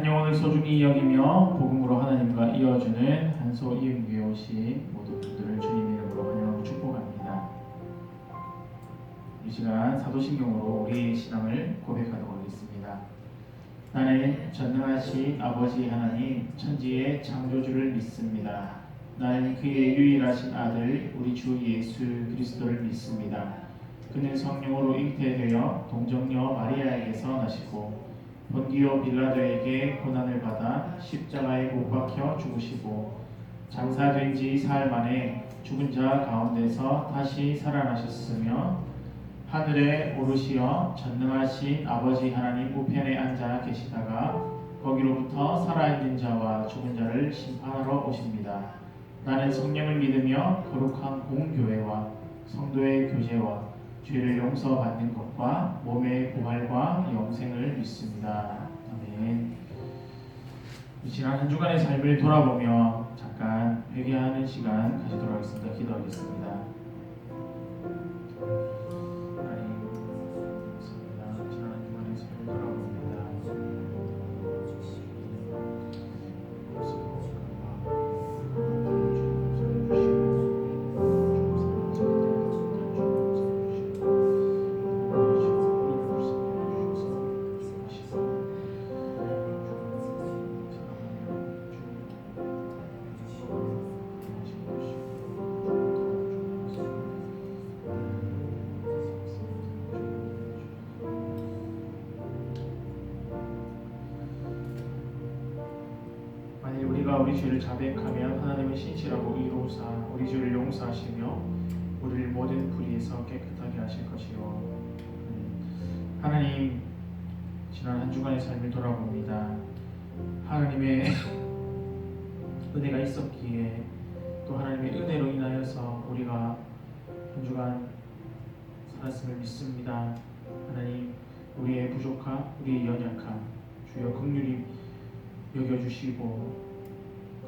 한 영혼을 소중히 여기며 복음으로 하나님과 이어주는 한소 이음교회 오신 모든 분들을 주님의 이름으로 환영하고 축복합니다. 이 시간 사도신경으로 우리의 신앙을 고백하도록 하겠습니다. 나는 전능하신 아버지 하나님 천지의 창조주를 믿습니다. 나는 그의 유일하신 아들 우리 주 예수 그리스도를 믿습니다. 그는 성령으로 잉태되어 동정녀 마리아에게서 나시고 본디오 빌라도에게 고난을 받아 십자가에 못 박혀 죽으시고 장사된 지 사흘 만에 죽은 자 가운데서 다시 살아나셨으며 하늘에 오르시어 전능하신 아버지 하나님 우편에 앉아 계시다가 거기로부터 살아있는 자와 죽은 자를 심판하러 오십니다. 나는 성령을 믿으며 거룩한 공교회와 성도의 교제와 죄를 용서받는 것과 몸의 부활과 영생을 믿습니다. 아멘. 지난 한 주간의 삶을 돌아보며 잠깐 회개하는 시간 가지도록 하겠습니다. 기도하겠습니다. 하나님, 감사합니다. 지난 한 주간의 삶을 돌아봅니다. 우리 죄를 자백하면 하나님은 신실하고 의로우사 우리 죄를 용서하시며 우리를 모든 불의에서 깨끗하게 하실 것이요. 하나님, 지난 한 주간의 삶을 돌아봅니다. 하나님의 은혜가 있었기에 또 하나님의 은혜로 인하여서 우리가 한 주간 살았음을 믿습니다. 하나님, 우리의 부족함, 우리의 연약함 주여 긍휼히 여겨주시고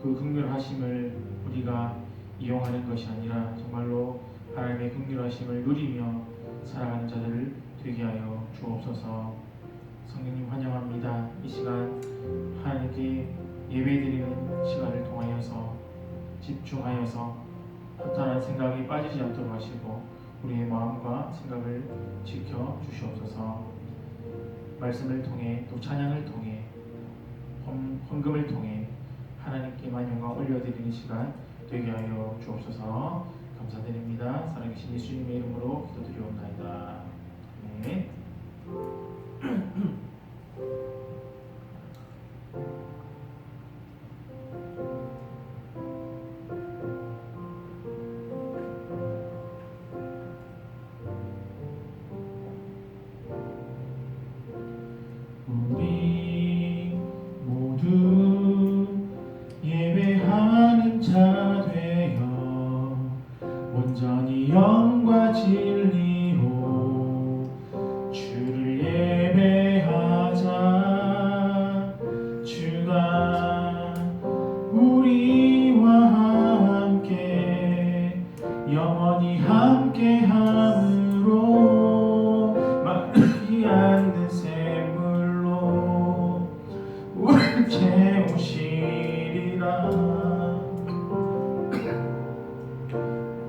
그 긍휼하심을 우리가 이용하는 것이 아니라 정말로 하나님의 긍휼하심을 누리며 살아가는 자들을 되게 하여 주옵소서. 성령님 환영합니다. 이 시간 하나님께 예배드리는 시간을 통하여서 집중하여서 허탄한 생각이 빠지지 않도록 하시고 우리의 마음과 생각을 지켜 주시옵소서. 말씀을 통해 또 찬양을 통해 헌금을 통해 하나님께만 영광 올려드리는 시간 되게 하여 주옵소서. 감사드립니다. 살아계신 예수님의 이름으로 기도드리옵나이다. 아멘. 우리 모두 예배하는 자 되어 온전히 영과 진리로 주를 예배하자. 주가 우리와 함께 영원히 함께함으로 마르지 않는 샘물로 우리를 채우시리라.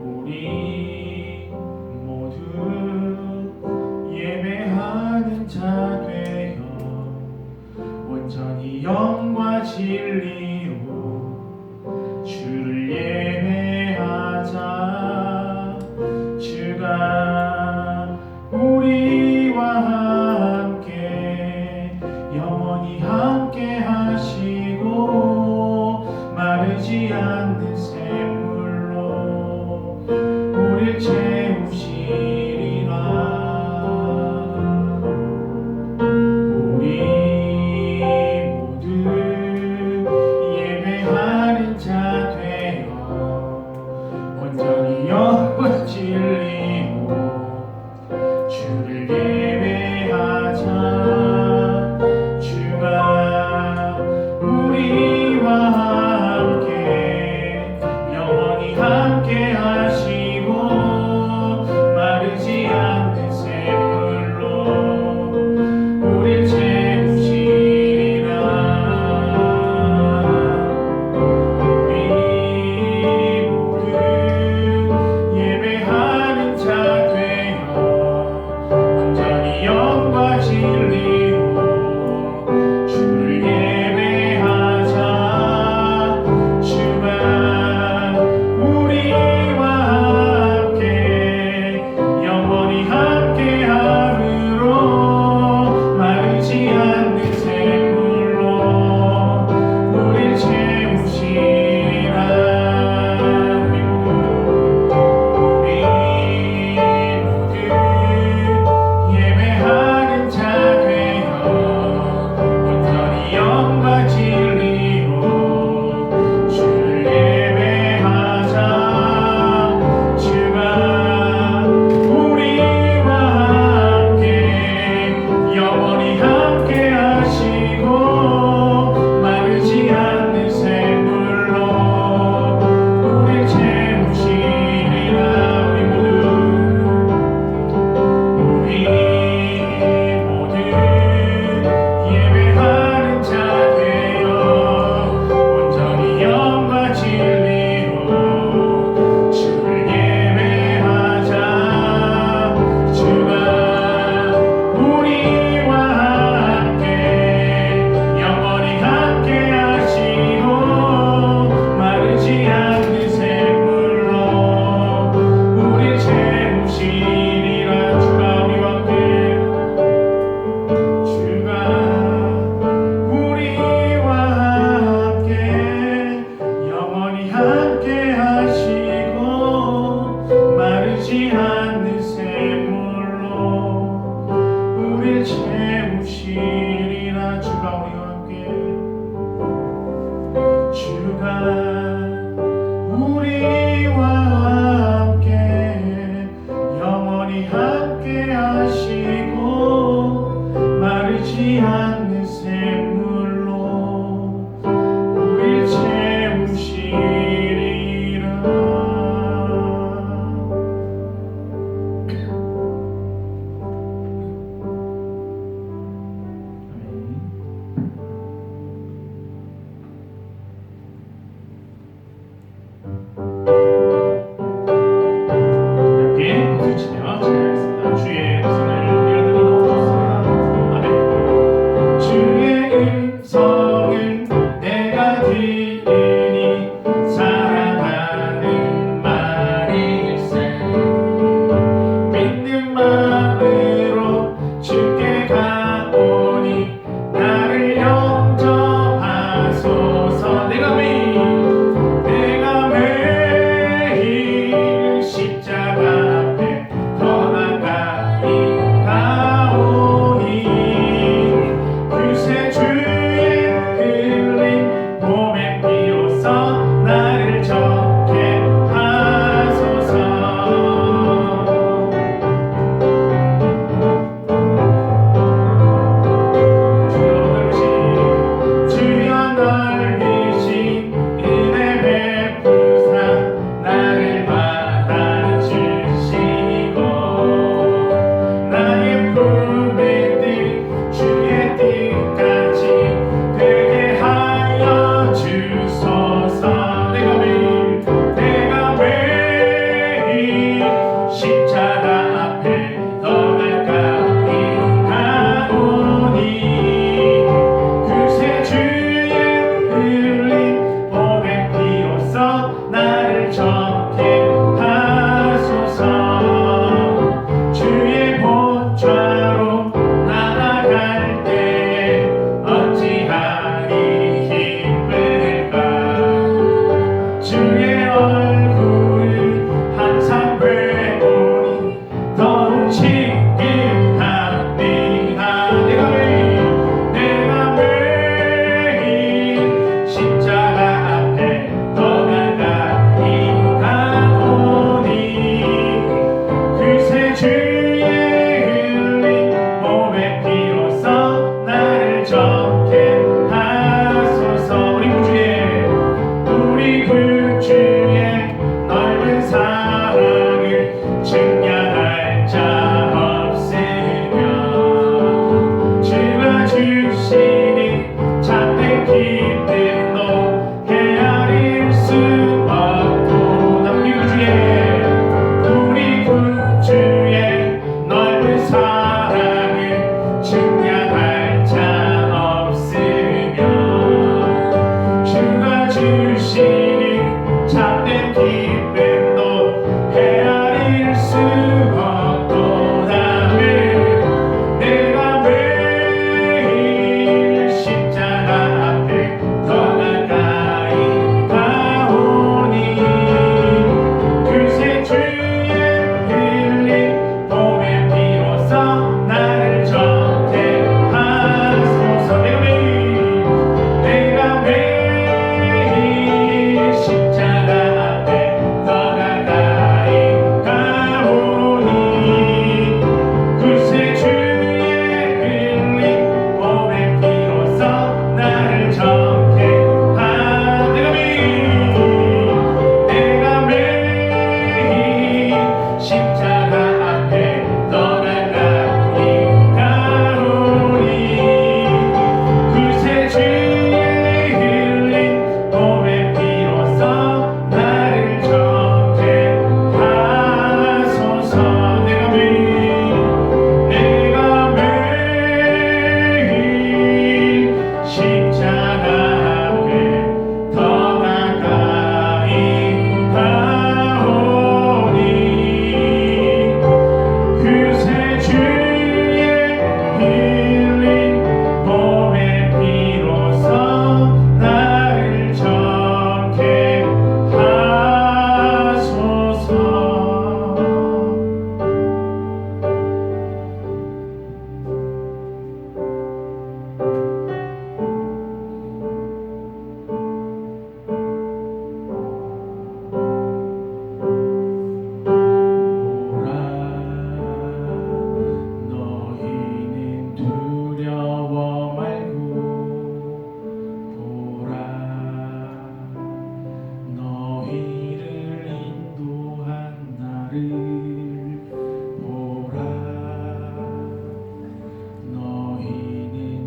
우리 모두 예배하는 자 되어 온전히 영과 진리로 주를 예배하자. 주가 우리와 함께 영원히 함께 하시고 마르지 않는 샘물로 우릴 채우시리라. 우리 모두 줄지 않는 샘물로 우릴 채우시리라. 이렇게 박수치며 진행하겠습니다. 주의 음성을 우리가 들으니 너무 좋습니다. 아멘. 주의 음성을 내가 들으니 사랑하는 말일세. 믿는 마음으로 주께 가오니 나를 영접하소서. 내가 매일 십자가 앞에 더 가까이 가오니 그새 주의 흘린 몸에 비로소 나를 적게 하소서. 주여 넓으신 은혜 베푸사 나를 받아주시고 나의 품에 든 주의 뜻까지 되게 하여 주소서. 내가 매일 십자가 앞에 더 가까이 가오니 그새 주의 흘린 몸에 비로소 나를 적게 하소서. 주의 보좌로 나아갈 때에 어찌하리 기쁠까. 주의 얼굴을 항상 뵈오니 더욱 친근합니다. 내가 매일 십자가 앞에 더 가까이 가오니 그새 주의 흘린 몸에 비로소 나를 적게 하소서. 우리 구주의 넓은 사랑을 증명할 자 없으며 주가 주시니 참된 기쁨도 헤아릴 수 없고. 우리 구주의 넓은 사랑을 증명할 자 없으며 주가 주시니 참된 기쁨도 헤아릴 수 없도다면 내가 매일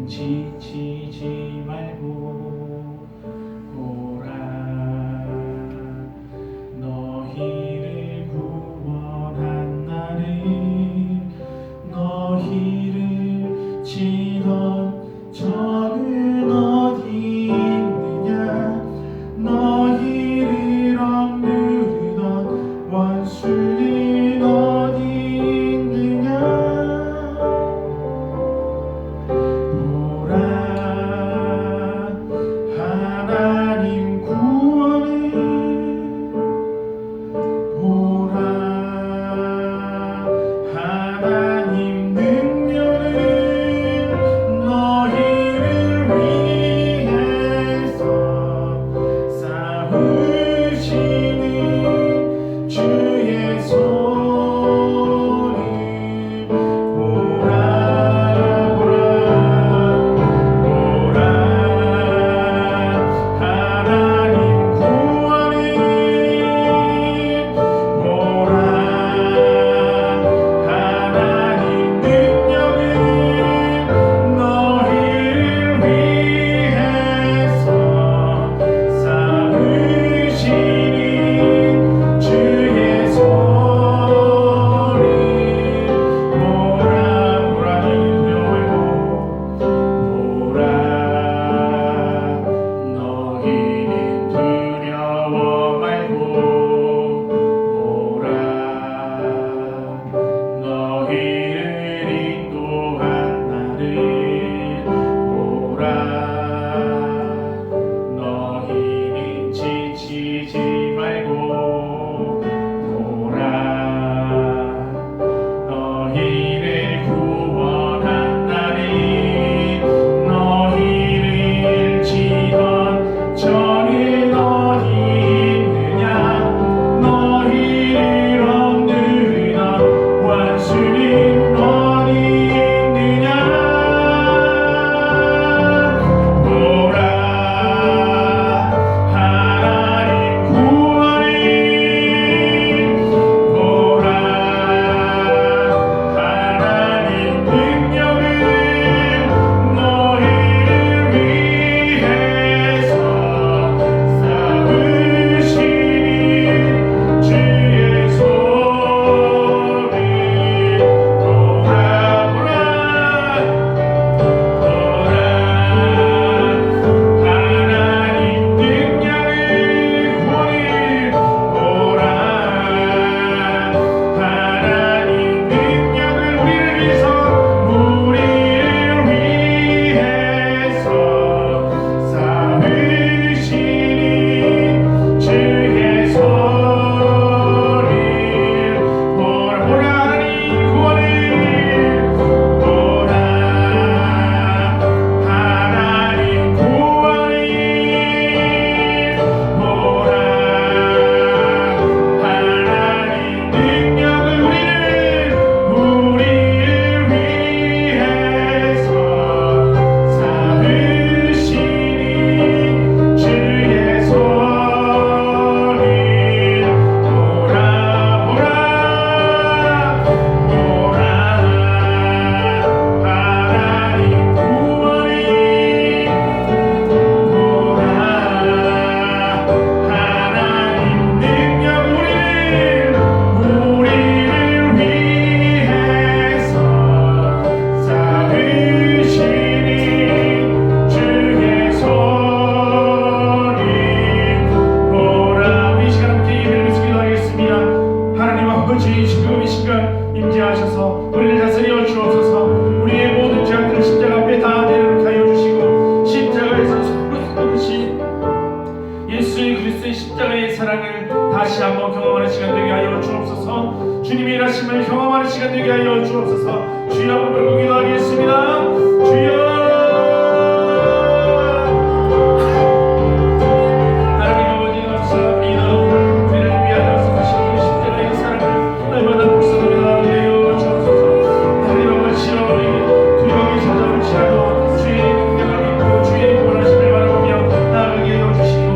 지치지 말고 보라 너희를 구원한 나를 너희를 치던 적은 어디 있느냐 너희를 억누르던 원수는 어디 있느냐 보라 하나님 구원을 보라 하나님 능력을 너희를 위해서 싸우시는 주의 손을 보라 하나님 구원을 보라 하나님 능력을 너희를 위해서 싸우시는 주의 손을 보라 너희는 두려워 말고 보라 너희를 인도한 나를 보라 너희는 지치지 말고 보라 너희를 구원한 나를 너희를 치던 적은 어디 있느냐 너희를 억누르던 원수는 어디 있느냐 보라 하나님 구원을 보라 하나님 능력을 너희를 위해서 싸우시는 주의 손을 보라 하나님 능력을 구원을 보라 하나님 능력을 우리를 위해서 싸우시는 주의 손을 보라 하나님 구원을 보라 하나님 구원을 보라 하나님 능력을 우리를 위해서 싸우시는 주의 손을 보라 하나님 구원을 보라 하나님 능력 우리를 위해서 싸우시는 주의 손을 보라 우리 시간 함께 예배를 기도하겠습니다. 하나님 아버지 지금 이 시간 임재하셔서 우리를 다스려 주옵소서 우리의 모든 죄악들을 십자가 앞에 다 내려놓게 하여 주시고 십자가에서 서로 쏟듯이 예수의 그리스도의 십자가의 사랑을 다시 한번 경험하는 시간 되게 하여 주옵소서 주님의 일하심을 경험하는 시간 되게 하여 주옵소서 주여 한번 기도하겠습니다. 주여 하나님 아버지 감사합니다. 우리를 위하여 쓰신 십자가의 사랑을 날마다 목소리로 하여 주옵소서 하나님 아버지 두려움이 찾아올지라도 주의 능력을 믿고 주의 구원하심을 바라보며 나아가게 하여 주시고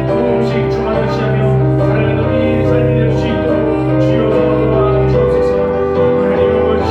조금씩 주만을 취하며 살아가는 우리 삶이 될 수 있도록 주여 도와주옵소서 하나님 아버지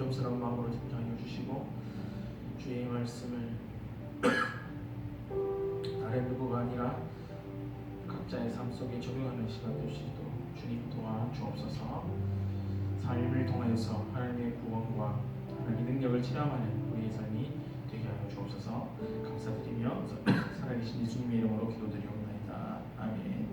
겸손한 마음으로 성장해 주시고 주의 말씀을 다른 누구가 아니라 각자의 삶 속에 적용하는 시간 될 수 있도록 주님 도와 주옵소서. 삶을 통하여서 하나님의 구원과 하나님의 능력을 체험하는 우리의 삶이 되게 하여 주옵소서. 감사드리며 살아계신 예수님의 이름으로 기도드리옵나이다. 아멘.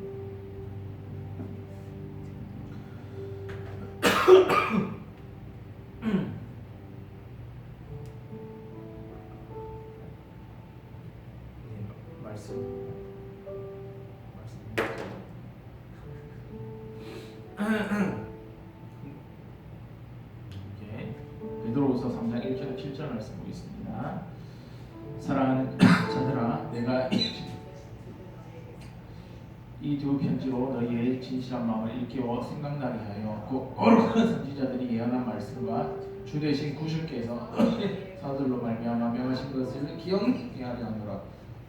베드로후서 3장 1절 7절 말씀 보겠습니다. 사랑하는 자들아, 내가 이 두 편지로 너희의 진실한 마음을 일깨워 생각나게 하여 거룩한 선지자들이 예언한 말씀과 주 되신 구주께서 사도들로 말미암아 명하신 것을 기억나게 하려 하노라.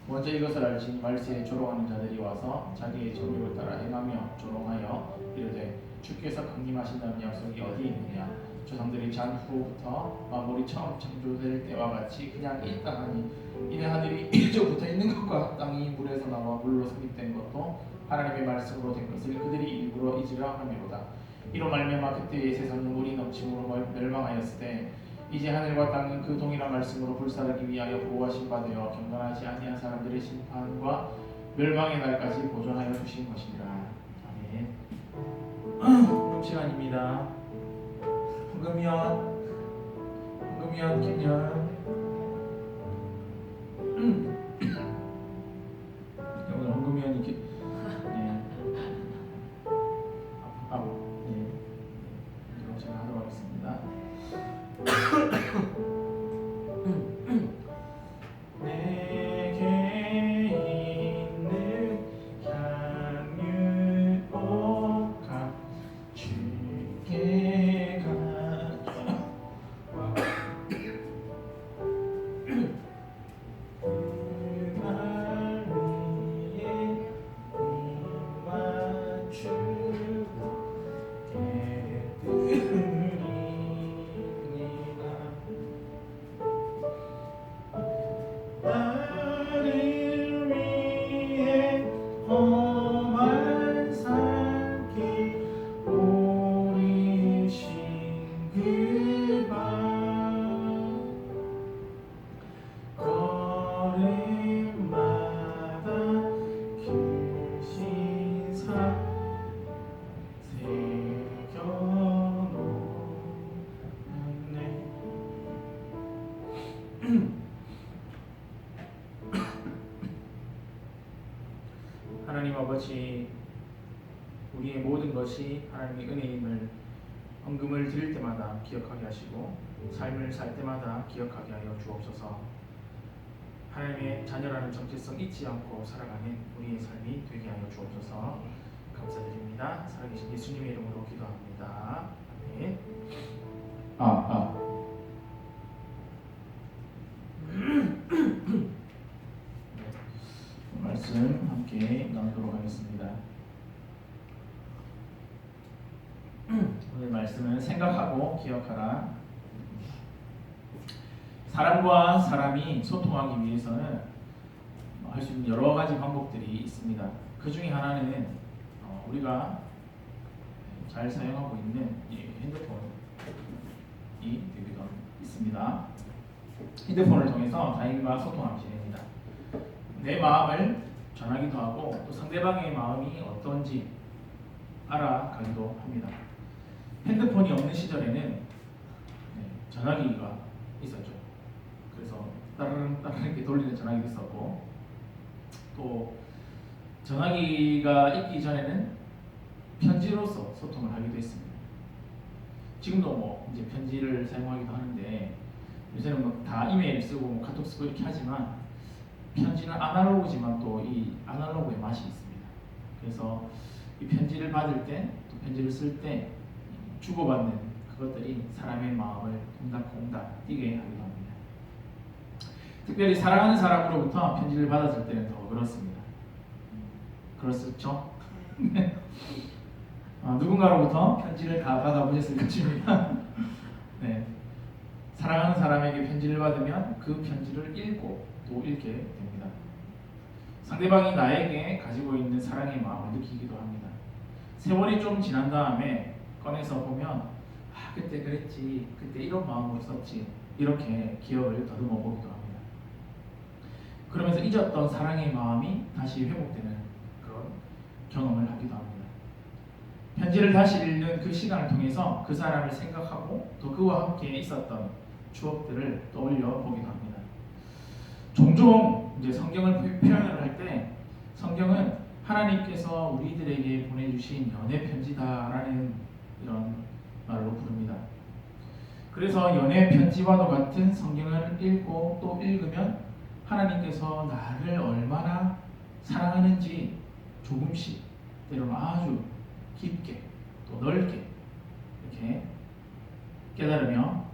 먼저 이것을 알지니 말세에 조롱하는 자들이 와서 자기의 정욕을 따라 행하며 조롱하여 이르되 주께서 강림하신다는 약속이 어디 있느냐. 조상들이 잔 후부터 만물이 처음 창조될 때와 같이 그냥 있다 하니 이는 하늘이 일조부터 있는 것과 땅이 물에서 나와 물로 성립된 것도 하나님의 말씀으로 된 것을 그들이 일부러 잊으려 함이로다. 이로 말미암아 그때의 세상은 물이 넘침으로 멸망하였을 때 이제 하늘과 땅은 그 동일한 말씀으로 불사르기 위하여 보호하신 바 되어 경건하지 아니한 사람들의 심판과 멸망의 날까지 보존하여 주신 것이니라. 아멘. 녹음 시간입니다. 황금이연 김연 오늘 황금이연이 이거 제가 하도록 하겠습니다. 하나님 아버지, 우리의 모든 것이 하나님의 은혜임을 헌금을 드릴 때마다 기억하게 하시고 삶을 살 때마다 기억하게 하여 주옵소서. 하나님의 자녀라는 정체성 잊지 않고 살아가는 우리의 삶이 되게 하여 주옵소서. 감사드립니다. 살아계신 예수님의 이름으로 기도합니다. 아멘. 말씀 함께 나누도록 하겠습니다. 오늘 말씀은 생각하고 기억하라. 사람과 사람이 소통하기 위해서는 할 수 있는 여러 가지 방법들이 있습니다. 그 중에 하나는 우리가 잘 사용하고 있는 핸드폰이 되기도 있습니다. 핸드폰을 통해서 타인과 소통하기 됩니다. 내 마음을 전하기도 하고 또 상대방의 마음이 어떤지 알아가기도 합니다. 핸드폰이 없는 시절에는 전화기가 있었죠. 그래서 따르릉 이렇게 돌리는 전화기도 있었고, 또 전화기가 있기 전에는 편지로서 소통을 하기도 했습니다. 지금도 이제 편지를 사용하기도 하는데, 요새는 다 이메일 쓰고 카톡 쓰고 이렇게 하지만 편지는 아날로그지만 또 이 아날로그의 맛이 있습니다. 그래서 이 편지를 받을 때, 또 편지를 쓸 때 주고받는 그것들이 사람의 마음을 콩닥콩닥 뛰게 하기도 합니다. 특별히 사랑하는 사람으로부터 편지를 받았을 때는 더 그렇습니다. 그렇죠? 누군가로부터 편지를 다 받아보셨을 것입니다. 네. 사랑하는 사람에게 편지를 받으면 그 편지를 읽고 또 읽게 됩니다. 상대방이 나에게 가지고 있는 사랑의 마음을 느끼기도 합니다. 세월이 좀 지난 다음에 꺼내서 보면 그때 그랬지, 그때 이런 마음으로 썼지, 이렇게 기억을 더듬어 보기도 합니다. 그러면서 잊었던 사랑의 마음이 다시 회복되는 그런 경험을 하기도 합니다. 편지를 다시 읽는 그 시간을 통해서 그 사람을 생각하고 또 그와 함께 있었던 추억들을 떠올려 보기도 합니다. 종종 이제 성경을 표현을 할 때 성경은 하나님께서 우리들에게 보내주신 연애 편지다라는 이런 말로 부릅니다. 그래서 연애 편지와도 같은 성경을 읽고 또 읽으면 하나님께서 나를 얼마나 사랑하는지 조금씩, 때로는 아주 깊게 또 넓게 이렇게 깨달으며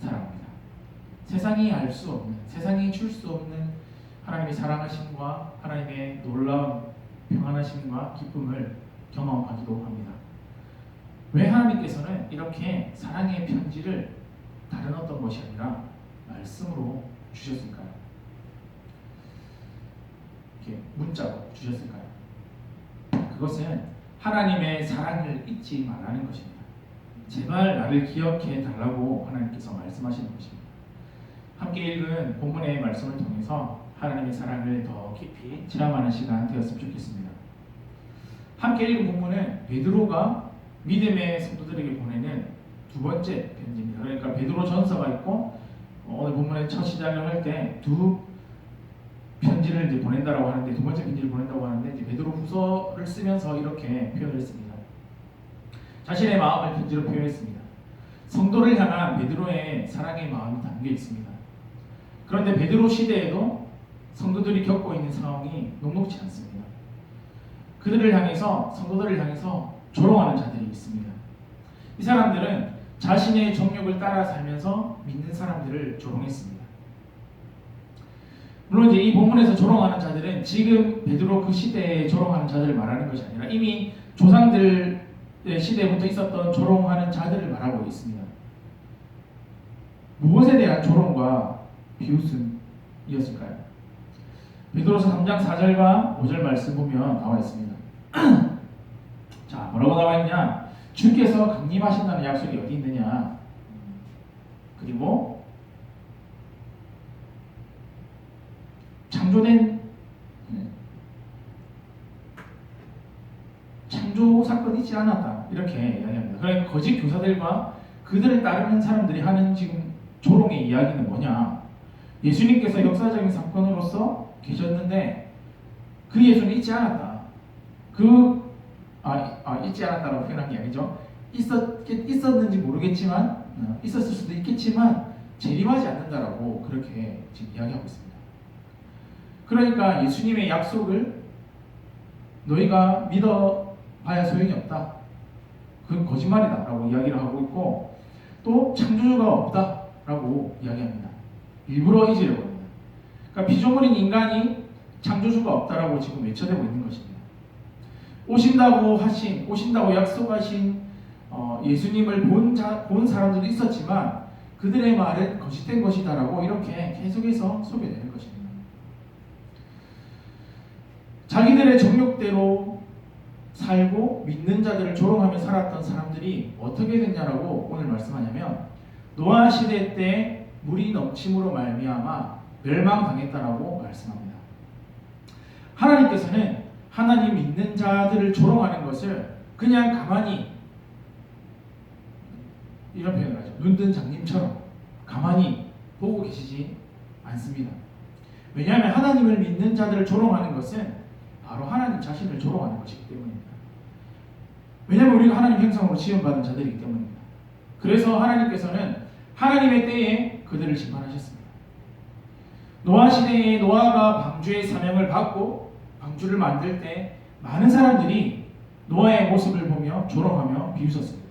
살아갑니다. 세상이 알 수 없는, 세상이 줄 수 없는 하나님의 사랑하심과 하나님의 놀라운 평안하심과 기쁨을 경험하기도 합니다. 왜 하나님께서는 이렇게 사랑의 편지를 다른 어떤 것이 아니라 말씀으로 주셨을까요? 이렇게 문자로 주셨을까요? 그것은 하나님의 사랑을 잊지 말라는 것입니다. 제발 나를 기억해 달라고 하나님께서 말씀하시는 것입니다. 함께 읽은 본문의 말씀을 통해서 하나님의 사랑을 더 깊이 체험하는 시간 되었으면 좋겠습니다. 함께 읽은 본문은 베드로가 믿음의 성도들에게 보내는 두 번째 편지입니다. 그러니까 베드로 전서가 있고 오늘 본문의 첫 시작을 할 때 두 편지를 이제 보낸다라고 하는데, 두 번째 편지를 보낸다고 하는데 이제 베드로 후서를 쓰면서 이렇게 표현을 했습니다. 자신의 마음을 편지로 표현했습니다. 성도를 향한 베드로의 사랑의 마음이 담겨 있습니다. 그런데 베드로 시대에도 성도들이 겪고 있는 상황이 녹록지 않습니다. 그들을 향해서, 성도들을 향해서 조롱하는 자들이 있습니다. 이 사람들은 자신의 정욕을 따라 살면서 믿는 사람들을 조롱했습니다. 물론 이제 이 본문에서 조롱하는 자들은 지금 베드로 그 시대에 조롱하는 자들을 말하는 것이 아니라 이미 조상들의 시대부터 있었던 조롱하는 자들을 말하고 있습니다. 무엇에 대한 조롱과 비웃음이었을까요? 베드로서 3장 4절과 5절 말씀 보면 나와 있습니다. 자, 뭐라고 나와 있냐? 주께서 강림하신다는 약속이 어디 있느냐? 그리고 창조 사건이 있지 않았다, 이렇게 이야기합니다. 그러니까 거짓 교사들과 그들을 따르는 사람들이 하는 지금 조롱의 이야기는 뭐냐? 예수님께서 역사적인 사건으로서 계셨는데 그 예수는 있지 않았다. 있지 않았다라고 표현한 게 아니죠. 있었는지 모르겠지만, 있었을 수도 있겠지만 재림하지 않는다라고 그렇게 지금 이야기하고 있습니다. 그러니까 예수님의 약속을 너희가 믿어봐야 소용이 없다, 그건 거짓말이다라고 이야기를 하고 있고, 또 창조주가 없다라고 이야기합니다. 일부러 잊으려고 합니다. 그러니까 피조물인 인간이 창조주가 없다라고 지금 외쳐대고 있는 것입니다. 오신다고 약속하신 예수님을 본 사람들도 있었지만 그들의 말은 거짓된 것이다라고 이렇게 계속해서 소개되는 것입니다. 자기들의 정욕대로 살고 믿는 자들을 조롱하며 살았던 사람들이 어떻게 됐냐라고 오늘 말씀하냐면, 노아 시대 때 물이 넘침으로 말미암아 멸망당했다라고 말씀합니다. 하나님께서는 하나님 믿는 자들을 조롱하는 것을 그냥 가만히, 이런 표현을 하죠, 눈뜬 장님처럼 가만히 보고 계시지 않습니다. 왜냐하면 하나님을 믿는 자들을 조롱하는 것은 바로 하나님 자신을 조롱하는 것이기 때문입니다. 왜냐하면 우리가 하나님 형상으로 지음받은 자들이기 때문입니다. 그래서 하나님께서는 하나님의 때에 그들을 심판하셨습니다. 노아 시대에 노아가 방주의 사명을 받고 방주를 만들 때 많은 사람들이 노아의 모습을 보며 조롱하며 비웃었습니다.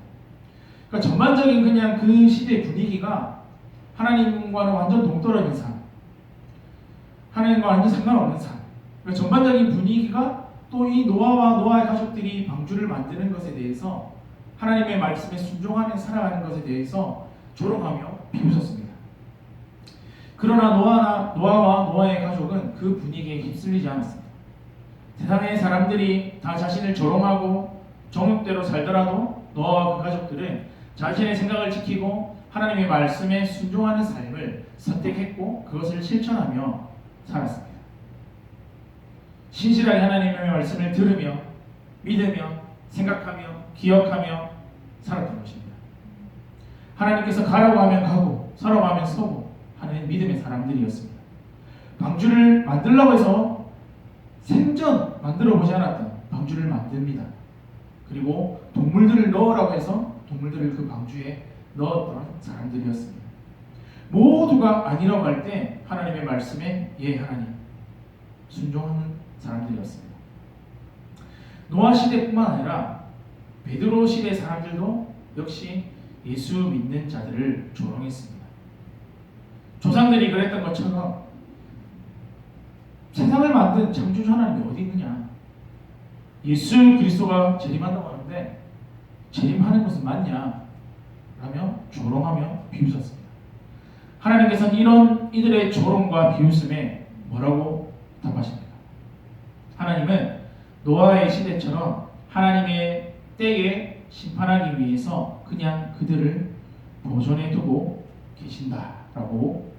그러니까 전반적인 그냥 그 시대의 분위기가 하나님과는 완전 동떨어진 삶, 하나님과 완전 상관없는 삶, 그러니까 전반적인 분위기가 또 이 노아와 노아의 가족들이 방주를 만드는 것에 대해서, 하나님의 말씀에 순종하며 살아가는 것에 대해서 조롱하며 비웃었습니다. 그러나 노아와 노아의 가족은 그 분위기에 휩쓸리지 않았습니다. 세상의 사람들이 다 자신을 조롱하고 정욕대로 살더라도 노아와 그 가족들은 자신의 생각을 지키고 하나님의 말씀에 순종하는 삶을 선택했고 그것을 실천하며 살았습니다. 신실하게 하나님의 말씀을 들으며 믿으며 생각하며 기억하며 살았던 것입니다. 하나님께서 가라고 하면 가고 서라고 하면 서고 하는 믿음의 사람들이었습니다. 방주를 만들려고 해서 생전 만들어 보지 않았던 방주를 만듭니다. 그리고 동물들을 넣으라고 해서 동물들을 그 방주에 넣었던 사람들이었습니다. 모두가 아니라고 할 때 하나님의 말씀에 예 하나님 순종하는 사람들이었습니다. 노아 시대뿐만 아니라 베드로 시대 사람들도 역시 예수 믿는 자들을 조롱했습니다. 조상들이 그랬던 것처럼 세상을 만든 창조주 하나님이 어디 있느냐? 예수 그리스도가 재림한다고 하는데 재림하는 것은 맞냐? 라며 조롱하며 비웃었습니다. 하나님께서는 이런 이들의 조롱과 비웃음에 뭐라고 답하십니까? 하나님은 노아의 시대처럼 하나님의 때에 심판하기 위해서 그냥 그들을 보존해 두고 계신다라고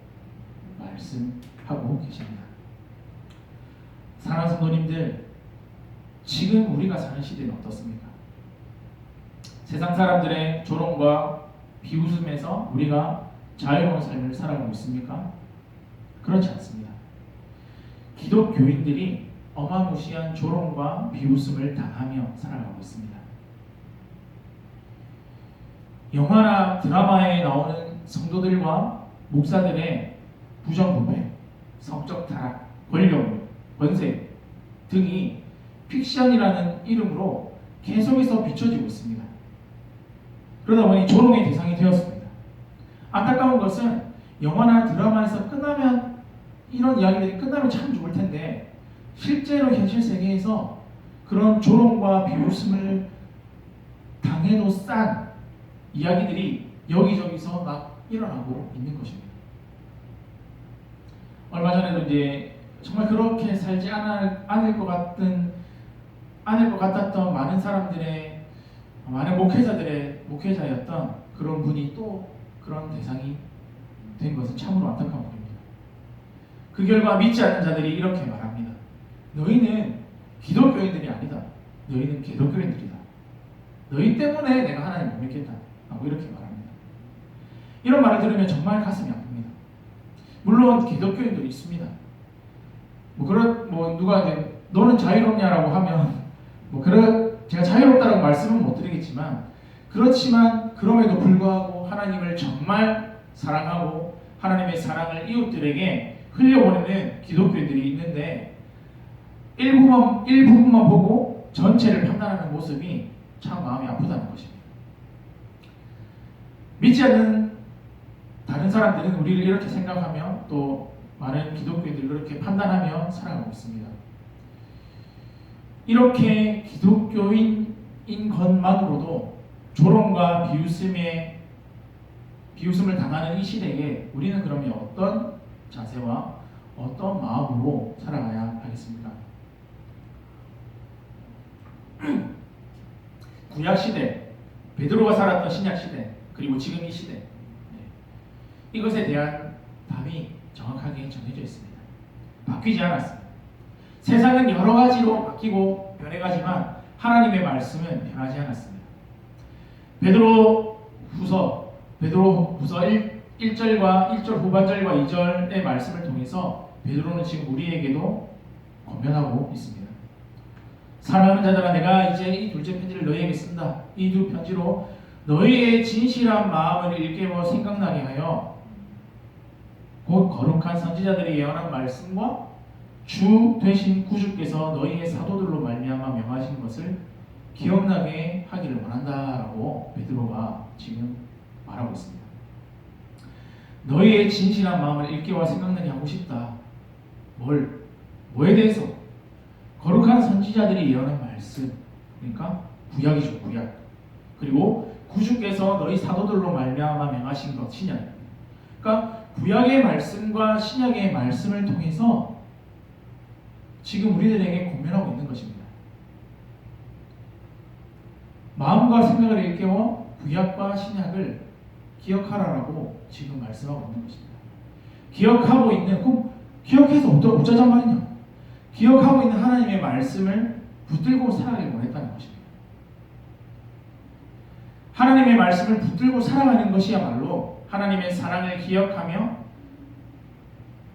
말씀하고 계십니다. 사랑하는 성도님들, 지금 우리가 사는 시대는 어떻습니까? 세상 사람들의 조롱과 비웃음에서 우리가 자유로운 삶을 살아가고 있습니까? 그렇지 않습니다. 기독교인들이 어마무시한 조롱과 비웃음을 당하며 살아가고 있습니다. 영화나 드라마에 나오는 성도들과 목사들의 부정부패, 성적 타락, 권력, 권세 등이 픽션이라는 이름으로 계속해서 비춰지고 있습니다. 그러다 보니 조롱의 대상이 되었습니다. 안타까운 것은 영화나 드라마에서 끝나면 이런 이야기들이 끝나면 참 좋을 텐데 실제로 현실 세계에서 그런 조롱과 비웃음을 당해도 싼 이야기들이 여기저기서 막 일어나고 있는 것입니다. 얼마 전에도 이제 정말 그렇게 살지 않을 것 같았던 많은 사람들의 많은 목회자였던 그런 분이 또 그런 대상이 된 것은 참으로 안타까운 일입니다. 그 결과 믿지 않는 자들이 이렇게 말합니다. 너희는 기독교인들이 아니다. 너희는 기독교인들이다. 너희 때문에 내가 하나님 못 믿겠다. 라고 이렇게 말합니다. 이런 말을 들으면 정말 가슴이 아픕니다. 물론 기독교인도 있습니다. 누가 이제 너는 자유롭냐라고 하면 제가 자유롭다라고 말씀은 못 드리겠지만 그렇지만 그럼에도 불구하고 하나님을 정말 사랑하고 하나님의 사랑을 이웃들에게 흘려보내는 기독교인들이 있는데 일부분만 보고 전체를 판단하는 모습이 참 마음이 아프다는 것입니다. 믿지 않는 다른 사람들은 우리를 이렇게 생각하며 또 많은 기독교인들을 그렇게 판단하며 살아가고 있습니다. 이렇게 기독교인인 것만으로도 조롱과 비웃음을 당하는 이 시대에 우리는 그러면 어떤 자세와 어떤 마음으로 살아가야 하겠습니까? 구약 시대, 베드로가 살았던 신약 시대, 그리고 지금 이 시대, 이것에 대한 답이 정확하게 정해져 있습니다. 바뀌지 않았습니다. 세상은 여러 가지로 바뀌고 변해가지만 하나님의 말씀은 변하지 않았습니다. 베드로후서 1절과 1절 후반절과 2절의 말씀을 통해서 베드로는 지금 우리에게도 권면하고 있습니다. 사랑하는 자들아, 내가 이제 이 둘째 편지를 너희에게 쓴다. 이 두 편지로 너희의 진실한 마음을 일깨워 생각나게 하여 곧 거룩한 선지자들이 예언한 말씀과 주 되신 구주께서 너희의 사도들로 말미암아 명하신 것을 기억나게 하기를 원한다라고 베드로가 지금 말하고 있습니다. 너희의 진실한 마음을 일깨워 생각나게 하고 싶다. 뭐에 대해서? 거룩한 선지자들이 예언한 말씀, 그러니까 구약이죠, 구약. 그리고 구주께서 너희 사도들로 말미암아 명하신 것이냐. 그러니까 구약의 말씀과 신약의 말씀을 통해서 지금 우리들에게 권면하고 있는 것입니다. 마음과 생각을 일깨워 구약과 신약을 기억하라라고 지금 말씀하고 있는 것입니다. 기억하고 있는, 그럼 기억해서 어쩌자는 말이냐? 기억하고 있는 하나님의 말씀을 붙들고 살아가길 원했다는 것입니다. 하나님의 말씀을 붙들고 살아가는 것이야말로 하나님의 사랑을 기억하며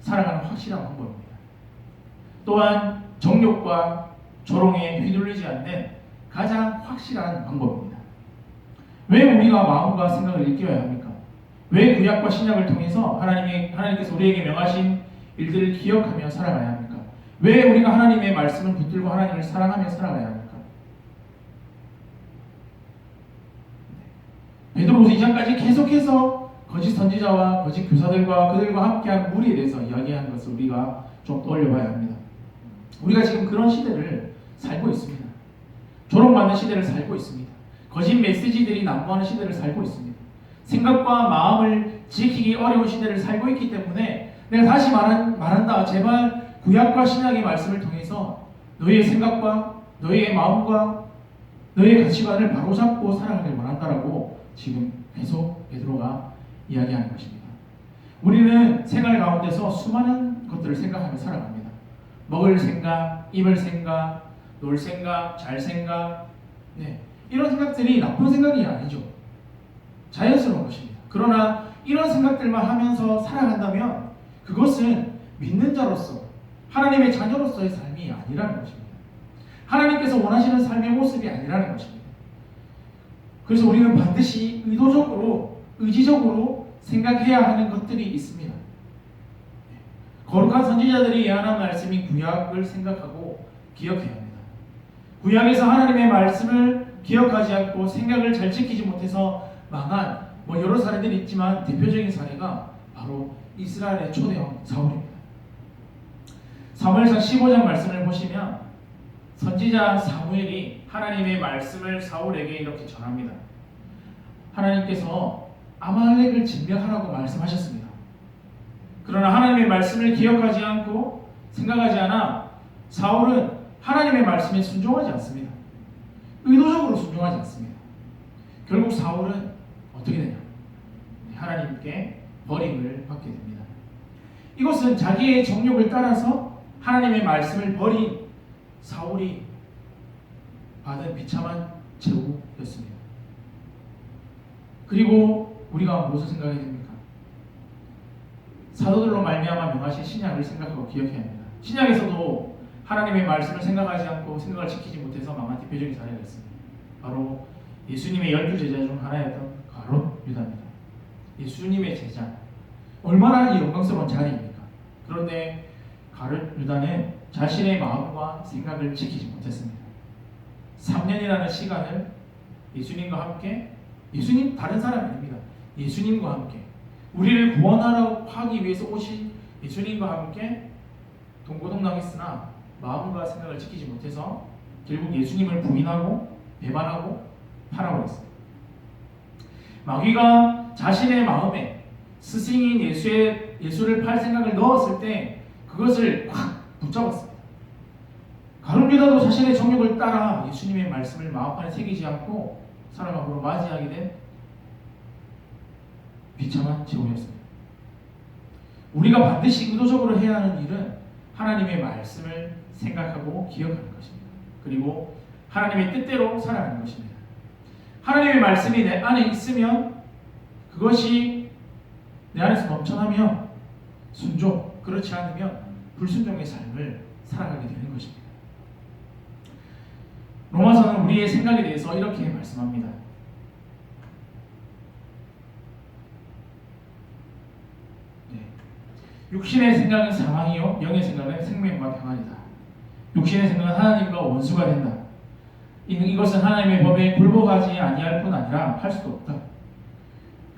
살아가는 확실한 방법입니다. 또한 정욕과 조롱에 휘둘리지 않는 가장 확실한 방법입니다. 왜 우리가 마음과 생각을 일깨워야 합니까? 왜 구약과 신약을 통해서 하나님께서 우리에게 명하신 일들을 기억하며 살아가야 합니까? 왜 우리가 하나님의 말씀을 붙들고 하나님을 사랑하며 살아가야 합니까? 베드로후서 2장까지 계속해서 거짓 선지자와 거짓 교사들과 그들과 함께한 무리에 대해서 이야기한 것을 우리가 좀 떠올려봐야 합니다. 우리가 지금 그런 시대를 살고 있습니다. 조롱받는 시대를 살고 있습니다. 거짓 메시지들이 난무하는 시대를 살고 있습니다. 생각과 마음을 지키기 어려운 시대를 살고 있기 때문에 내가 다시 말한다. 제발 구약과 신약의 말씀을 통해서 너희의 생각과 너희의 마음과 너희의 가치관을 바로잡고 살아가길 원한다라고 지금 계속 베드로가 이야기하는 것입니다. 우리는 생활 가운데서 수많은 것들을 생각하며 살아갑니다. 먹을 생각, 입을 생각, 놀 생각, 잘 생각, 이런 생각들이 나쁜 생각이 아니죠. 자연스러운 것입니다. 그러나 이런 생각들만 하면서 살아간다면 그것은 믿는 자로서 하나님의 자녀로서의 삶이 아니라는 것입니다. 하나님께서 원하시는 삶의 모습이 아니라는 것입니다. 그래서 우리는 반드시 의도적으로, 의지적으로 생각해야 하는 것들이 있습니다. 거룩한 선지자들이 예언한 말씀이 구약을 생각하고 기억해야 합니다. 구약에서 하나님의 말씀을 기억하지 않고 생각을 잘 지키지 못해서 망한 여러 사례들이 있지만 대표적인 사례가 바로 이스라엘의 초대왕 사울입니다. 사무엘상 15장 말씀을 보시면 선지자 사무엘이 하나님의 말씀을 사울에게 이렇게 전합니다. 하나님께서 아말렉을 진멸하라고 말씀하셨습니다. 그러나 하나님의 말씀을 기억하지 않고 생각하지 않아 사울은 하나님의 말씀에 순종하지 않습니다. 의도적으로 순종하지 않습니다. 결국 사울은 어떻게 되냐? 하나님께 버림을 받게 됩니다. 이것은 자기의 정욕을 따라서 하나님의 말씀을 버린 사울이 받은 비참한 최후였습니다. 그리고 우리가 무엇을 생각해야 됩니까? 사도들로 말미암아 명하신 신약을 생각하고 기억해야 합니다. 신약에서도 하나님의 말씀을 생각하지 않고 생각을 지키지 못해서 망한 대표적인 사례가 있습니다. 바로 예수님의 12제자 중 하나였던 가룟 유다입니다. 예수님의 제자, 얼마나 영광스러운 자리입니까? 그런데 가룟 유다는 자신의 마음과 생각을 지키지 못했습니다. 3년이라는 시간을 예수님과 함께, 예수님 다른 사람이 아닙니다. 예수님과 함께 우리를 구원하러 하기 위해서 오신 예수님과 함께 동고동락했으나 마음과 생각을 지키지 못해서 결국 예수님을 부인하고 배반하고 팔아버렸습니다. 마귀가 자신의 마음에 스승인 예수를 팔 생각을 넣었을 때 그것을 확 붙잡았습니다. 가룟 유다도 자신의 정욕을 따라 예수님의 말씀을 마음판에 새기지 않고 사랑함으로 맞이하게 된 비참한 제후였습니다. 우리가 반드시 의도적으로 해야 하는 일은 하나님의 말씀을 생각하고 기억하는 것입니다. 그리고 하나님의 뜻대로 살아가는 것입니다. 하나님의 말씀이 내 안에 있으면 그것이 내 안에서 넘쳐나며 순종, 그렇지 않으면 불순종의 삶을 살아가게 되는 것입니다. 로마서는 우리의 생각에 대해서 이렇게 말씀합니다. 육신의 생각은 사망이요 영의 생각은 생명과 평안이다. 육신의 생각은 하나님과 원수가 된다. 이것은 하나님의 법에 굴복하지 아니할 뿐 아니라 할 수도 없다.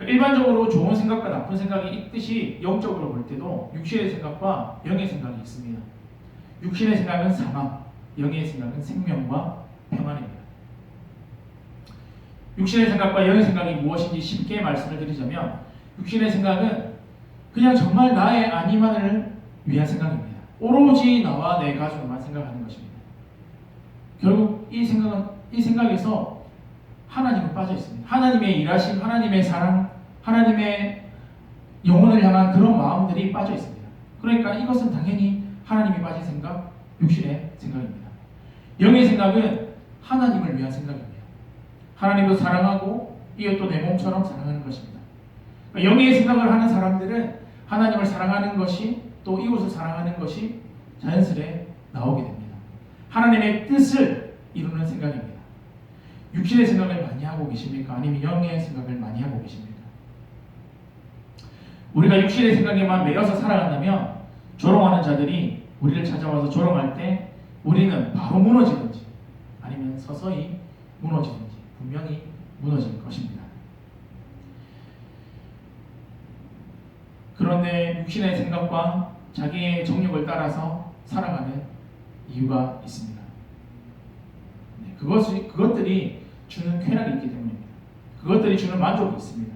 일반적으로 좋은 생각과 나쁜 생각이 있듯이 영적으로 볼 때도 육신의 생각과 영의 생각이 있습니다. 육신의 생각은 사망, 영의 생각은 생명과 평안입니다. 육신의 생각과 영의 생각이 무엇인지 쉽게 말씀을 드리자면 육신의 생각은 그냥 정말 나의 안위만을 위한 생각입니다. 오로지 나와 내 가족만 생각하는 것입니다. 결국 이 생각에서 하나님은 빠져 있습니다. 하나님의 일하심, 하나님의 사랑, 하나님의 영혼을 향한 그런 마음들이 빠져 있습니다. 그러니까 이것은 당연히 하나님이 빠진 생각, 육신의 생각입니다. 영의 생각은 하나님을 위한 생각입니다. 하나님도 사랑하고 이웃도 내 몸처럼 사랑하는 것입니다. 영의 생각을 하는 사람들은 하나님을 사랑하는 것이 또 이웃을 사랑하는 것이 자연스레 나오게 됩니다. 하나님의 뜻을 이루는 생각입니다. 육신의 생각을 많이 하고 계십니까? 아니면 영의 생각을 많이 하고 계십니까? 우리가 육신의 생각에만 매여서 살아간다면 조롱하는 자들이 우리를 찾아와서 조롱할 때 우리는 바로 무너지든지 아니면 서서히 무너지든지 분명히 무너질 것입니다. 그런데 육신의 생각과 자기의 정욕을 따라서 살아가는 이유가 있습니다. 그것들이 주는 쾌락이 있기 때문입니다. 그것들이 주는 만족이 있습니다.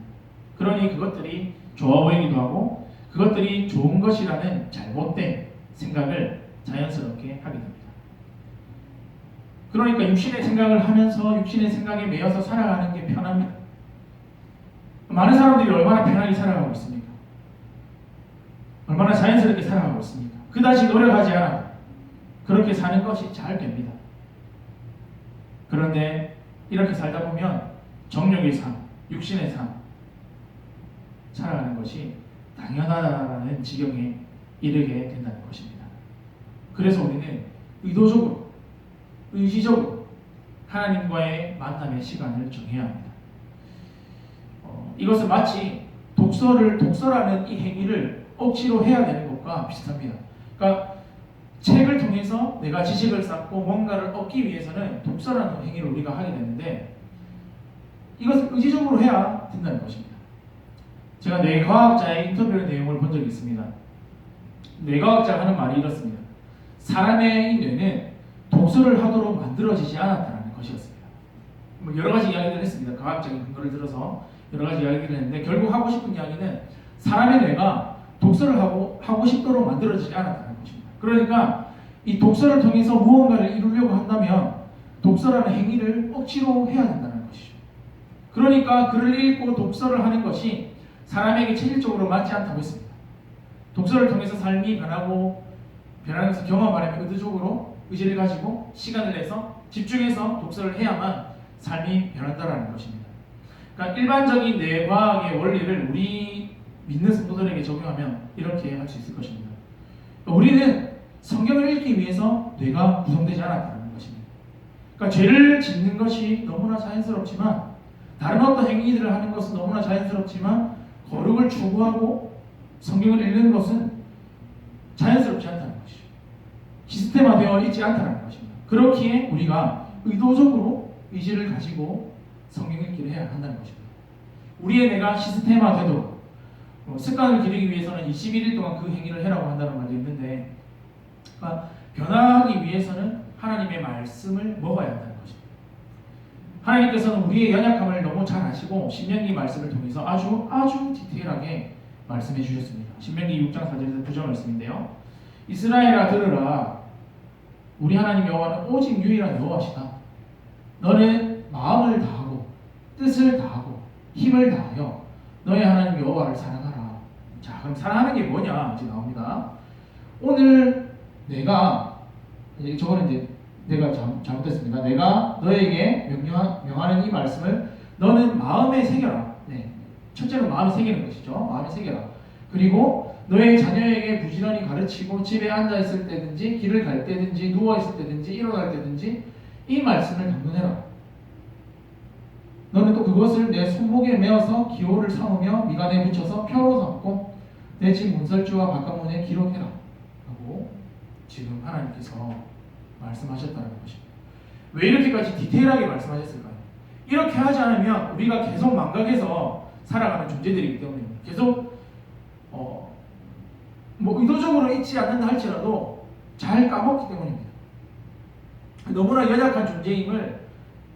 그러니 그것들이 좋아 보이기도 하고 그것들이 좋은 것이라는 잘못된 생각을 자연스럽게 하게 됩니다. 그러니까 육신의 생각을 하면서 육신의 생각에 매여서 살아가는 게 편합니다. 많은 사람들이 얼마나 편하게 살아가고 있습니까? 얼마나 자연스럽게 살아가고 있습니까? 그다지 노력하지 않아 그렇게 사는 것이 잘 됩니다. 그런데 이렇게 살다 보면 정욕의 삶, 육신의 삶 살아가는 것이 당연하다라는 지경에 이르게 된다는 것입니다. 그래서 우리는 의도적으로, 의지적으로 하나님과의 만남의 시간을 정해야 합니다. 이것은 마치 독서라는 이 행위를 억지로 해야 되는 것과 비슷합니다. 그러니까 책을 통해서 내가 지식을 쌓고 뭔가를 얻기 위해서는 독서라는 행위를 우리가 하게 되는데 이것을 의지적으로 해야 된다는 것입니다. 제가 뇌과학자의 인터뷰 내용을 본 적이 있습니다. 뇌과학자가 하는 말이 이렇습니다. 사람의 뇌는 독서를 하도록 만들어지지 않았다는 것이었습니다. 여러 가지 이야기를 했습니다. 과학적인 근거를 들어서 여러 가지 이야기를 했는데 결국 하고 싶은 이야기는 사람의 뇌가 독서를 하고 싶도록 만들어지지 않았다는 것입니다. 그러니까 이 독서를 통해서 무언가를 이루려고 한다면 독서라는 행위를 억지로 해야 된다는 것이죠. 그러니까 글을 읽고 독서를 하는 것이 사람에게 체질적으로 맞지 않다고 했습니다. 독서를 통해서 삶이 변하면서 경험하려면 의도적으로 의지를 가지고 시간을 내서 집중해서 독서를 해야만 삶이 변한다는 것입니다. 그러니까 일반적인 뇌과학의 원리를 우리 믿는 성도들에게 적용하면 이렇게 할 수 있을 것입니다. 우리는 성경을 읽기 위해서 뇌가 구성되지 않았다는 것입니다. 그러니까 죄를 짓는 것이 너무나 자연스럽지만 다른 어떤 행위들을 하는 것은 너무나 자연스럽지만 거룩을 추구하고 성경을 읽는 것은 자연스럽지 않다는 것이죠. 시스템화되어 있지 않다는 것입니다. 그렇기에 우리가 의도적으로 의지를 가지고 성경 읽기를 해야 한다는 것입니다. 우리의 뇌가 시스템화되도록 습관을 기르기 위해서는 21일 동안 그 행위를 해라고 한다는 말도 있는데 그러니까 변화하기 위해서는 하나님의 말씀을 먹어야 한다는 것입니다. 하나님께서는 우리의 연약함을 너무 잘 아시고 신명기 말씀을 통해서 아주 디테일하게 말씀해 주셨습니다. 신명기 6장 4절에서 9절 말씀인데요. 이스라엘아 들으라. 우리 하나님 여호와는 오직 유일한 여호와시다. 너는 마음을 다하고 뜻을 다하고 힘을 다하여 너의 하나님 여호와를 사랑하라. 자, 그럼 사랑하는 게 뭐냐 이제 나옵니다. 오늘 저거는 이제 내가 잘못했습니다. 내가 너에게 명하는 이 말씀을 너는 마음에 새겨라. 네. 첫째는 마음에 새기는 것이죠. 마음에 새겨라. 그리고 너의 자녀에게 부지런히 가르치고 집에 앉아 있을 때든지 길을 갈 때든지 누워 있을 때든지 일어날 때든지 이 말씀을 강론해라. 너는 또 그것을 내 손목에 메어서 기호를 삼으며 미간에 붙여서 표로 삼고 내 집 문설주와 바깥문에 기록해라 하고 지금 하나님께서 말씀하셨다는 것입니다. 왜 이렇게까지 디테일하게 말씀하셨을까요? 이렇게 하지 않으면 우리가 계속 망각해서 살아가는 존재들이기 때문입니다. 계속 의도적으로 잊지 않는다 할지라도 잘 까먹기 때문입니다. 너무나 연약한 존재임을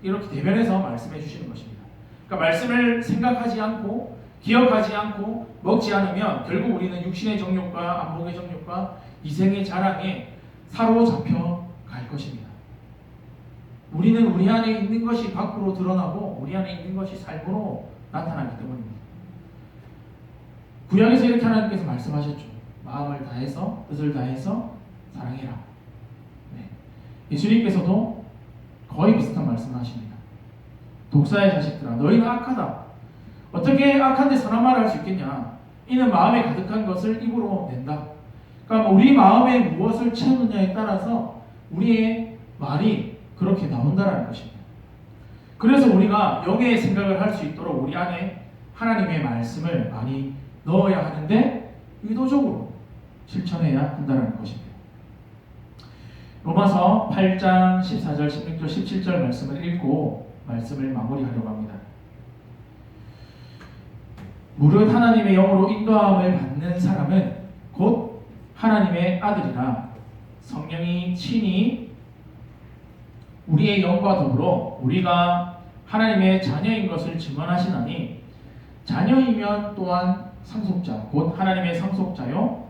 이렇게 대변해서 말씀해 주시는 것입니다. 그러니까 말씀을 생각하지 않고 기억하지 않고 먹지 않으면 결국 우리는 육신의 정욕과 안목의 정욕과 이생의 자랑에 사로잡혀 갈 것입니다. 우리는 우리 안에 있는 것이 밖으로 드러나고 우리 안에 있는 것이 삶으로 나타나기 때문입니다. 구약에서 이렇게 하나님께서 말씀하셨죠. 마음을 다해서 뜻을 다해서 사랑해라. 네. 예수님께서도 거의 비슷한 말씀을 하십니다. 독사의 자식들아 너희는 악하다. 어떻게 악한데 선한 말을 할 수 있겠냐. 이는 마음에 가득한 것을 입으로 낸다. 그러니까 우리 마음에 무엇을 채우느냐에 따라서 우리의 말이 그렇게 나온다는 것입니다. 그래서 우리가 영의 생각을 할 수 있도록 우리 안에 하나님의 말씀을 많이 넣어야 하는데 의도적으로 실천해야 한다는 것입니다. 로마서 8장 14절, 16절, 17절 말씀을 읽고 말씀을 마무리하려고 합니다. 무릇 하나님의 영으로 인도함을 받는 사람은 곧 하나님의 아들이라 성령이 친히 우리의 영과 더불어 우리가 하나님의 자녀인 것을 증언하시나니 자녀이면 또한 상속자 곧 하나님의 상속자요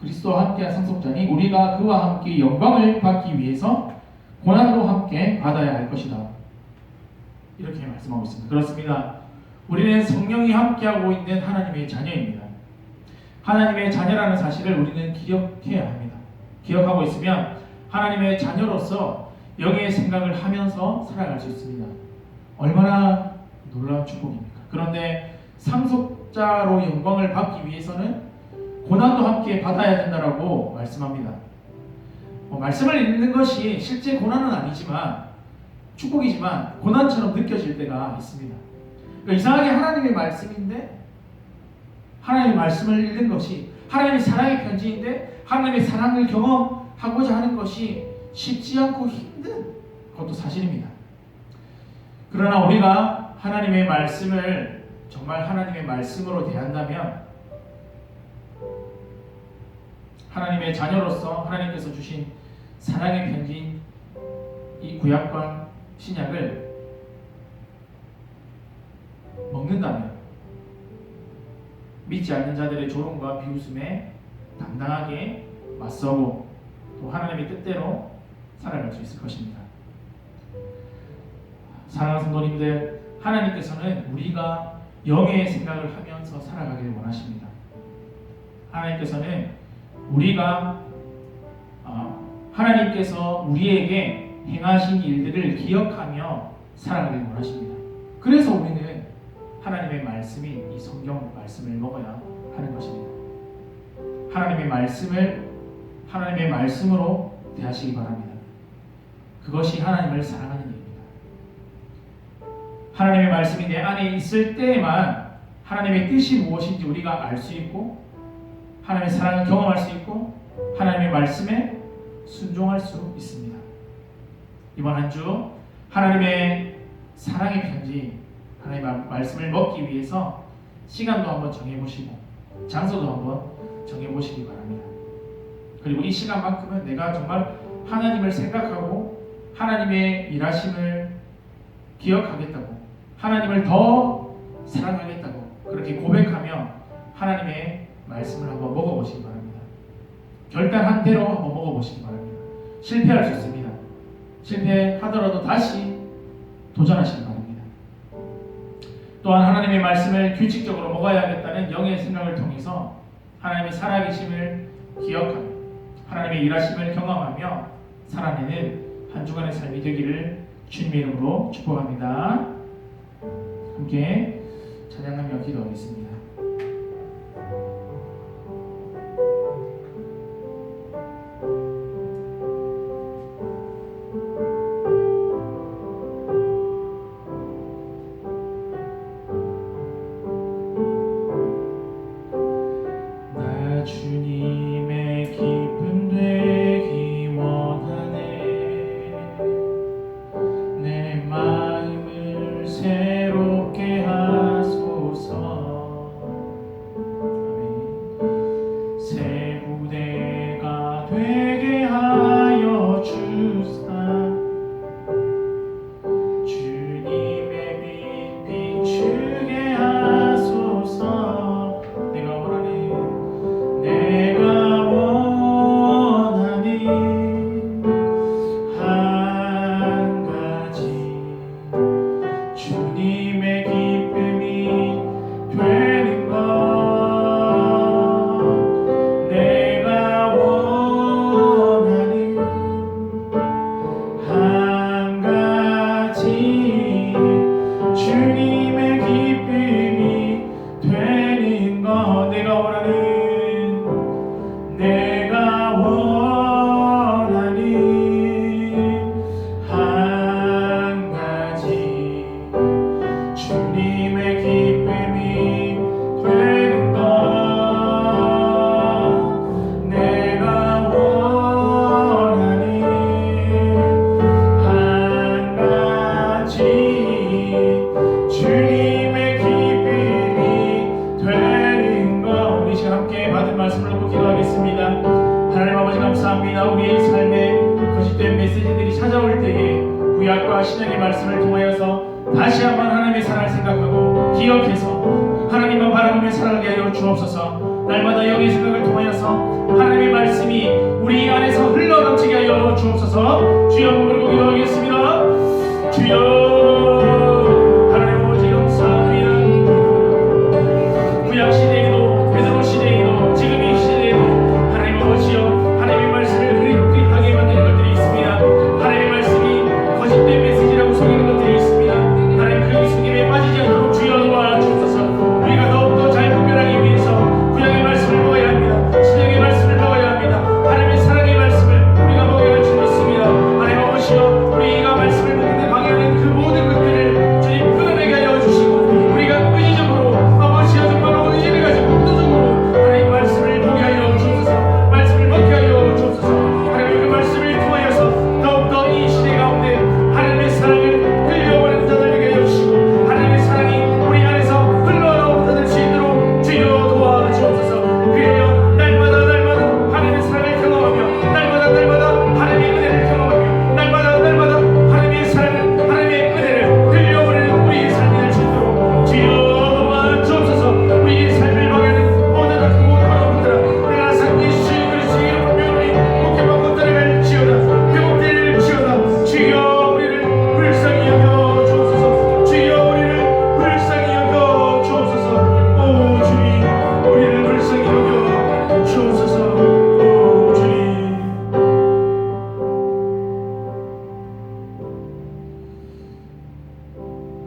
그리스도와 함께한 상속자니 우리가 그와 함께 영광을 받기 위해서 고난도 함께 받아야 할 것이다. 이렇게 말씀하고 있습니다. 그렇습니다. 우리는 성령이 함께하고 있는 하나님의 자녀입니다. 하나님의 자녀라는 사실을 우리는 기억해야 합니다. 기억하고 있으면 하나님의 자녀로서 영의 생각을 하면서 살아갈 수 있습니다. 얼마나 놀라운 축복입니까? 그런데 상속자로 영광을 받기 위해서는 고난도 함께 받아야 된다라고 말씀합니다. 말씀을 읽는 것이 실제 고난은 아니지만 축복이지만 고난처럼 느껴질 때가 있습니다. 그러니까 이상하게 하나님의 말씀인데 하나님의 말씀을 읽는 것이 하나님의 사랑의 편지인데 하나님의 사랑을 경험하고자 하는 것이 쉽지 않고 힘든 것도 사실입니다. 그러나 우리가 하나님의 말씀을 정말 하나님의 말씀으로 대한다면 하나님의 자녀로서 하나님께서 주신 사랑의 편지인 이 구약과 신약을 먹는다면 믿지 않는 자들의 조롱과 비웃음에 당당하게 맞서고 또 하나님의 뜻대로 살아갈 수 있을 것입니다. 사랑하는 성도님들, 하나님께서는 우리가 영의 생각을 하면서 살아가기를 원하십니다. 하나님께서는 우리가 하나님께서 우리에게 행하신 일들을 기억하며 살아가기를 원하십니다. 그래서 우리는 하나님의 말씀인 이 성경 말씀을 먹어야 하는 것입니다. 하나님의 말씀을 하나님의 말씀으로 대하시기 바랍니다. 그것이 하나님을 사랑하는 일입니다. 하나님의 말씀이 내 안에 있을 때에만 하나님의 뜻이 무엇인지 우리가 알 수 있고 하나님의 사랑을 경험할 수 있고 하나님의 말씀에 순종할 수 있습니다. 이번 한 주 하나님의 사랑의 편지 하나님의 말씀을 먹기 위해서 시간도 한번 정해보시고 장소도 한번 정해보시기 바랍니다. 그리고 이 시간만큼은 내가 정말 하나님을 생각하고 하나님의 일하심을 기억하겠다고 하나님을 더 사랑하겠다고 그렇게 고백하며 하나님의 말씀을 한번 먹어보시기 바랍니다. 결단한 대로 한번 먹어보시기 바랍니다. 실패할 수 있습니다. 실패하더라도 다시 도전하시기 바랍니다. 또한 하나님의 말씀을 규칙적으로 먹어야겠다는 영의 생각을 통해서 하나님의 살아계심을 기억하며 하나님의 일하심을 경험하며 살아내는 한 주간의 삶이 되기를 주님의 이름으로 축복합니다. 함께 찬양하며 기도하겠습니다. 주님의 기쁨 되기 원하네. 내 마음을 새롭게 하소서. 같이 주님의 기쁨이 되는 것. 우리 시간 함께 받은 말씀을 놓고 기도하겠습니다. 하나님 아버지 감사합니다. 우리의 삶에 거짓된 메시지들이 찾아올 때에 구약과 신약의 말씀을 통하여서 다시 한번 하나님의 사랑을 생각하고 기억해서 하나님만 바라보며 살아가게 하여 주옵소서. 날마다 영의 생각을 통하여서 하나님의 말씀이 우리 안에서 흘러넘치게 하여 주옵소서. 주여 부르고 기도하겠습니다. 주여 하나님 아버지 감사합니다. 구약 시대에도 베드로 시대에도 지금 이 시대에도 하나님 아버지여 하나님의 말씀을 흐릿하게 만드는 것들이 있습니다. 하나님의 말씀이 거짓된 메시지라고 속이는 것들이 있습니다. 하나님 그 속임에 빠지지 않도록 주여 도와주옵소서. 우리가 더욱더 잘 분별하기 위해서 구약의 말씀을 먹어야 합니다. 신약의 말씀을 먹어야 합니다. 하나님의 사랑의 말씀을 우리가 먹어야 할 줄 믿습니다. 하나님 아버지여 우리가 말씀을 먹는데 방해하는 그 모든 것들을 주님 끊어내게 하여 주시고 우리가 의지적으로 아버지여 정말로 의지를 가지고 의도적으로 하나님 말씀을 보게 하여 주옵소서. 말씀을 먹게 하여 주옵소서. 하나님 그 말씀을 통하여서 더욱더 이 시대 가운데 하나님의 사랑을 흘려보내는 자들 되게 하여 주시고 하나님의 사랑이 우리 안에서 흘러나오는 자들 수 있도록 주여 도와주옵소서. 그래요 날마다 하나님의 사랑을 경험하며 날마다 하나님의 은혜를 경험하며 날마다 하나님의 사랑을 하나님의 은혜를 흘려보내는 우리의 삶이 될 수 있도록 주여 도와주옵소서. 우리의 삶을 방해하는 모든 악고 더러운 것들아 내가 산 예수 그리스도의 이름으로 명하니 목회받고 따라갈지어다. 회복될지어다. 주여 우리를 불쌍히 여겨 주옵소서. 주여 우리를 불쌍히 여겨 주옵소서. 오 주님 우리를 불쌍히 여겨 주옵소서. 오 주님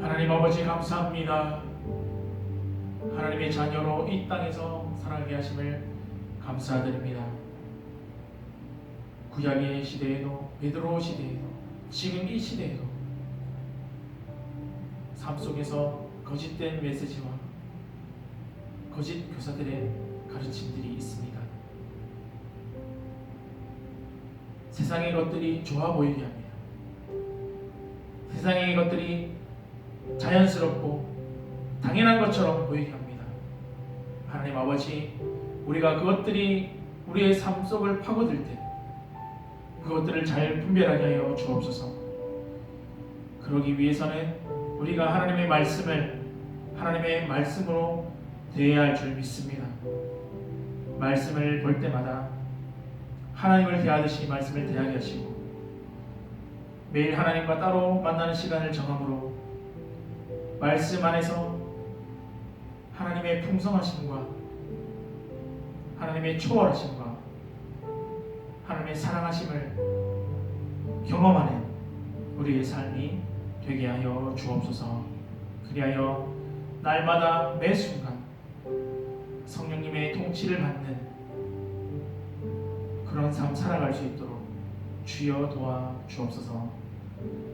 하나님 아버지 감사합니다. 하나님의 자녀로 이 땅에서 살아가게 하심을 감사드립니다. 구약의 시대에도 베드로 시대에도 지금 이 시대에도 삶 속에서 거짓된 메시지와 거짓 교사들의 가르침들이 있습니다. 세상의 것들이 좋아 보이게 합니다. 세상의 것들이 자연스럽고 당연한 것처럼 보이게 합니다. 하나님 아버지 우리가 그것들이 우리의 삶 속을 파고들 때 그것들을 잘 분별하게 하여 주옵소서. 그러기 위해서는 우리가 하나님의 말씀을 하나님의 말씀으로 대해야 할 줄 믿습니다. 말씀을 볼 때마다 하나님을 대하듯이 말씀을 대하게 하시고 매일 하나님과 따로 만나는 시간을 정함으로 말씀 안에서 하나님의 풍성하심과 하나님의 초월하심과 하나님의 사랑하심을 경험하는 우리의 삶이 되게 하여 주옵소서. 그리하여 날마다 매 순간 성령님의 통치를 받는 그런 삶 살아갈 수 있도록 주여 도와 주옵소서.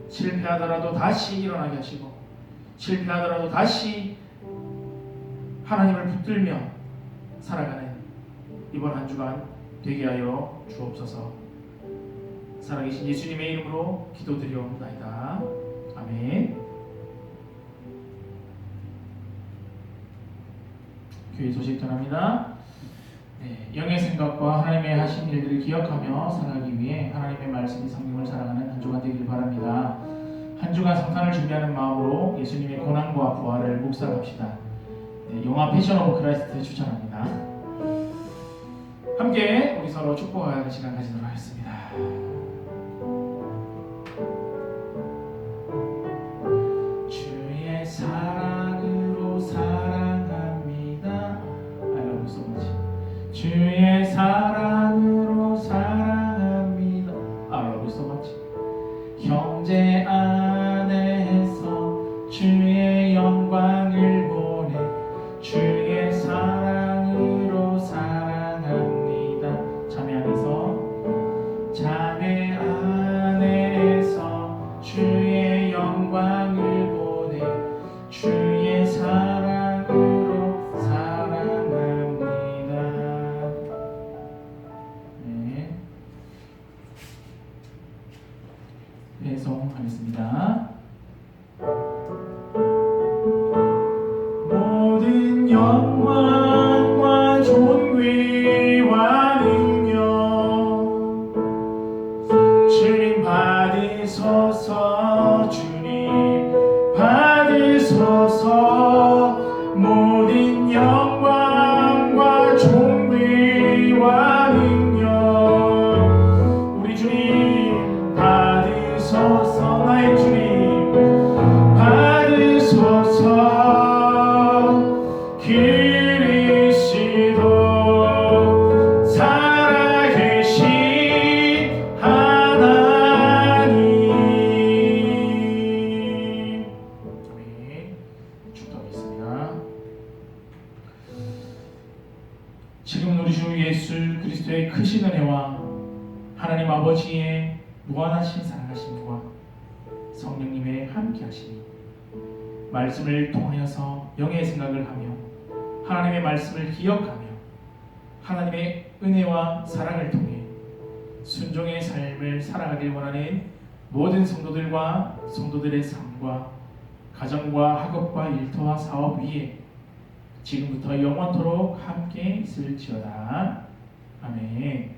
실패하더라도 다시 일어나게 하시고 실패하더라도 다시 하나님을 붙들며 살아가는 이번 한 주간 되게 하여 주옵소서. 살아계신 예수님의 이름으로 기도드리옵나이다. 아멘. 교회 소식 전합니다. 영의 생각과 하나님의 하신 일들을 기억하며 살아가기 위해 하나님의 말씀이 성경을 살아가는 한 주간 되길 바랍니다. 한 주간 성탄을 준비하는 마음으로 예수님의 고난과 부활을 묵상합시다. 영화 패션 오브 크라이스트 추천합니다. 함께 우리 서로 축복하는 시간 가지도록 하겠습니다. 주의 사랑으로 사랑합니다. I love you so much. 주의 사랑으로 사랑합니다. I love you so much. 형제 안에서 주의 영광을 보내 주의 사랑으로 사랑합니다. 자매 안에서 자매 지금 우리 주 예수 그리스도의 크신 은혜와 하나님 아버지의 무한하신 사랑하심과 성령님의 함께하심이 말씀을 통하여서 영의 생각을 하며 하나님의 말씀을 기억하며 하나님의 은혜와 사랑을 통해 순종의 삶을 살아가길 원하는 모든 성도들과 성도들의 삶과 가정과 학업과 일터와 사업 위에 지금부터 영원토록 함께 있을지어다. 아멘.